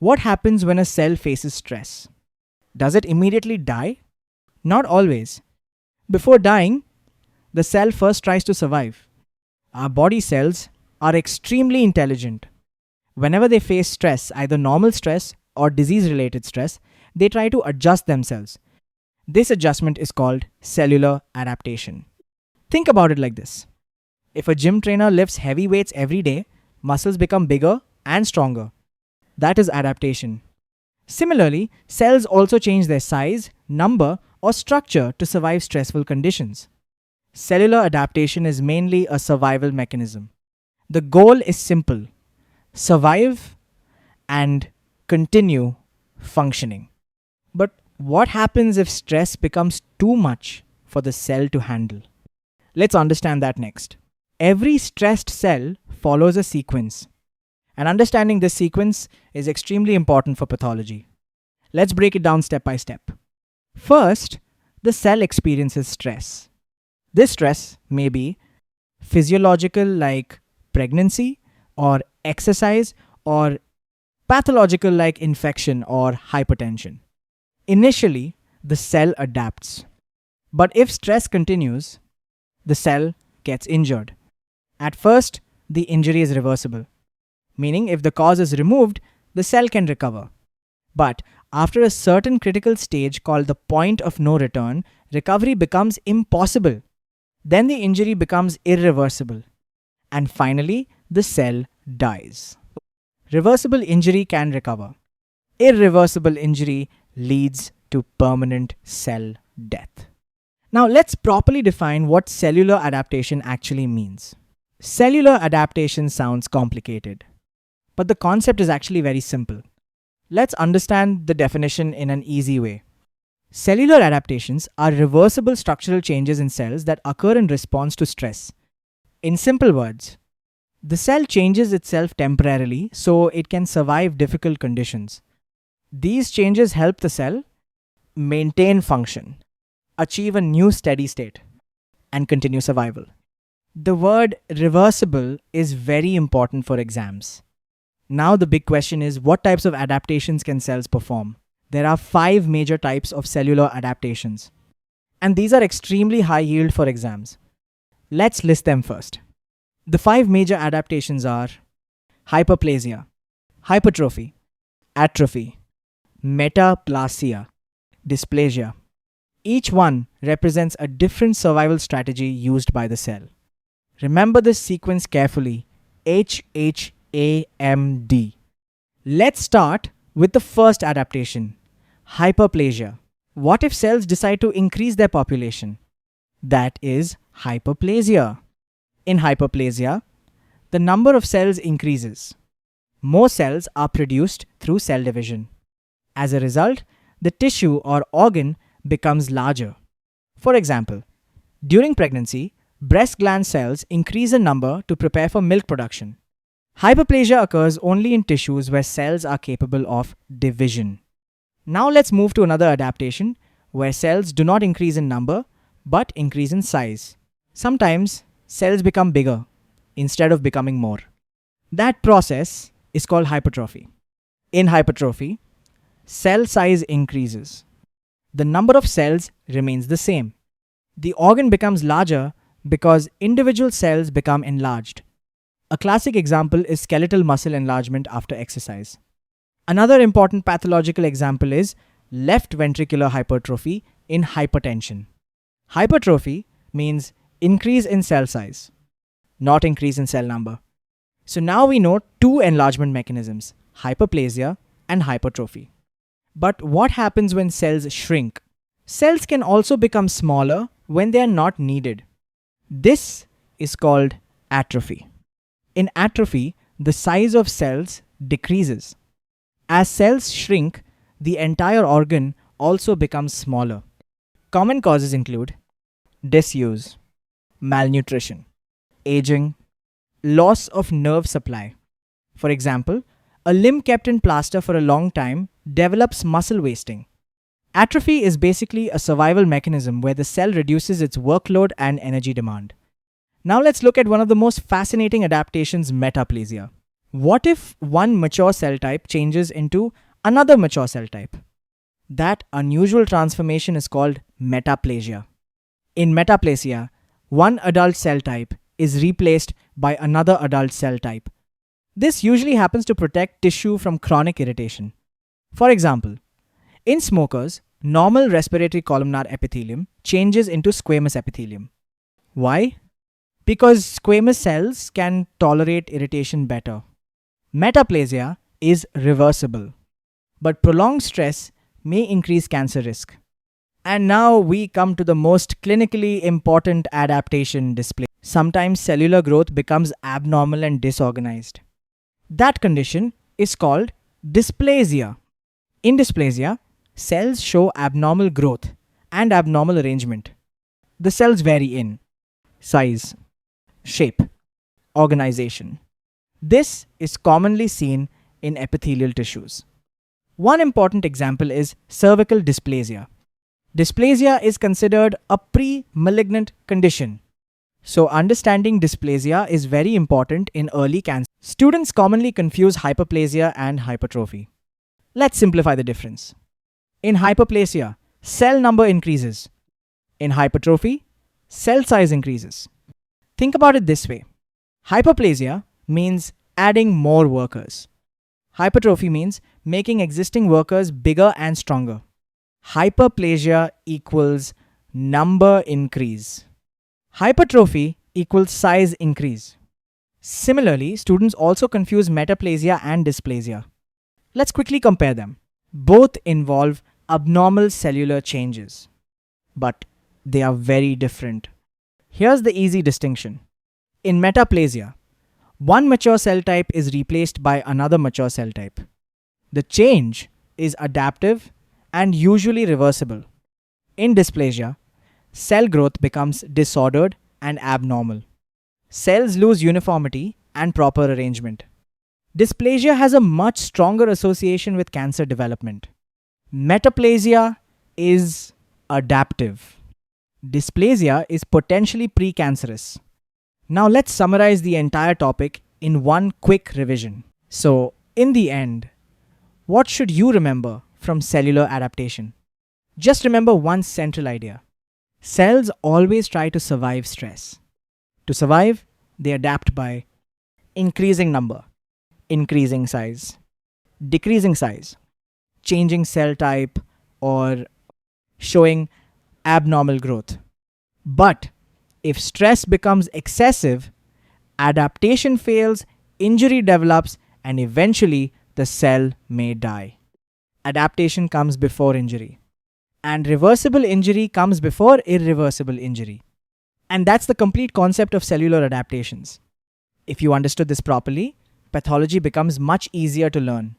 What happens when a cell faces stress? Does it immediately die? Not always. Before dying, the cell first tries to survive. Our body cells are extremely intelligent. Whenever they face stress, either normal stress or disease-related stress, they try to adjust themselves. This adjustment is called cellular adaptation. Think about it like this. If a gym trainer lifts heavy weights every day, muscles become bigger and stronger. That is adaptation. Similarly, cells also change their size, number, or structure to survive stressful conditions. Cellular adaptation is mainly a survival mechanism. The goal is simple: survive and continue functioning. But what happens if stress becomes too much for the cell to handle? Let's understand that next. Every stressed cell follows a sequence, and understanding this sequence is extremely important for pathology. Let's break it down step by step. First, the cell experiences stress. This stress may be physiological, like pregnancy or exercise, or pathological, like infection or hypertension. Initially, the cell adapts. But if stress continues, the cell gets injured. At first, the injury is reversible, meaning if the cause is removed, the cell can recover. But after a certain critical stage called the point of no return, recovery becomes impossible. Then the injury becomes irreversible. And finally, the cell dies. Reversible injury can recover. Irreversible injury leads to permanent cell death. Now let's properly define what cellular adaptation actually means. Cellular adaptation sounds complicated, but the concept is actually very simple. Let's understand the definition in an easy way. Cellular adaptations are reversible structural changes in cells that occur in response to stress. In simple words, the cell changes itself temporarily so it can survive difficult conditions. These changes help the cell maintain function, achieve a new steady state, and continue survival. The word reversible is very important for exams. Now the big question is, what types of adaptations can cells perform? There are 5 major types of cellular adaptations, and these are extremely high yield for exams. Let's list them first. The 5 major adaptations are hyperplasia, hypertrophy, atrophy, metaplasia, dysplasia. Each one represents a different survival strategy used by the cell. Remember this sequence carefully: HHAMD. Let's start with the first adaptation, hyperplasia. What if cells decide to increase their population? That is hyperplasia. In hyperplasia, the number of cells increases. More cells are produced through cell division. As a result, the tissue or organ becomes larger. For example, during pregnancy, breast gland cells increase in number to prepare for milk production. Hyperplasia occurs only in tissues where cells are capable of division. Now let's move to another adaptation where cells do not increase in number but increase in size. Sometimes cells become bigger instead of becoming more. That process is called hypertrophy. In hypertrophy, cell size increases. The number of cells remains the same. The organ becomes larger because individual cells become enlarged. A classic example is skeletal muscle enlargement after exercise. Another important pathological example is left ventricular hypertrophy in hypertension. Hypertrophy means increase in cell size, not increase in cell number. So now we know 2 enlargement mechanisms, hyperplasia and hypertrophy. But what happens when cells shrink? Cells can also become smaller when they are not needed. This is called atrophy. In atrophy, the size of cells decreases. As cells shrink, the entire organ also becomes smaller. Common causes include disuse, malnutrition, aging, loss of nerve supply. For example, a limb kept in plaster for a long time develops muscle wasting. Atrophy is basically a survival mechanism where the cell reduces its workload and energy demand. Now let's look at one of the most fascinating adaptations, metaplasia. What if one mature cell type changes into another mature cell type? That unusual transformation is called metaplasia. In metaplasia, one adult cell type is replaced by another adult cell type. This usually happens to protect tissue from chronic irritation. For example, in smokers, normal respiratory columnar epithelium changes into squamous epithelium. Why? Because squamous cells can tolerate irritation better. Metaplasia is reversible, but prolonged stress may increase cancer risk. And now we come to the most clinically important adaptation display. Sometimes cellular growth becomes abnormal and disorganized. That condition is called dysplasia. In dysplasia, cells show abnormal growth and abnormal arrangement. The cells vary in size, shape, organization. This is commonly seen in epithelial tissues. One important example is cervical dysplasia. Dysplasia is considered a pre-malignant condition. So understanding dysplasia is very important in early cancer. Students commonly confuse hyperplasia and hypertrophy. Let's simplify the difference. In hyperplasia, cell number increases. In hypertrophy, cell size increases. Think about it this way. Hyperplasia means adding more workers. Hypertrophy means making existing workers bigger and stronger. Hyperplasia equals number increase. Hypertrophy equals size increase. Similarly, students also confuse metaplasia and dysplasia. Let's quickly compare them. Both involve abnormal cellular changes, but they are very different. Here's the easy distinction. In metaplasia, one mature cell type is replaced by another mature cell type. The change is adaptive and usually reversible. In dysplasia, cell growth becomes disordered and abnormal. Cells lose uniformity and proper arrangement. Dysplasia has a much stronger association with cancer development. Metaplasia is adaptive. Dysplasia is potentially precancerous. Now let's summarize the entire topic in one quick revision. So, in the end, what should you remember from cellular adaptation? Just remember one central idea. Cells always try to survive stress. To survive, they adapt by increasing number, increasing size, decreasing size, changing cell type, or showing abnormal growth. But if stress becomes excessive, adaptation fails, injury develops, and eventually the cell may die. Adaptation comes before injury. And reversible injury comes before irreversible injury. And that's the complete concept of cellular adaptations. If you understood this properly, pathology becomes much easier to learn.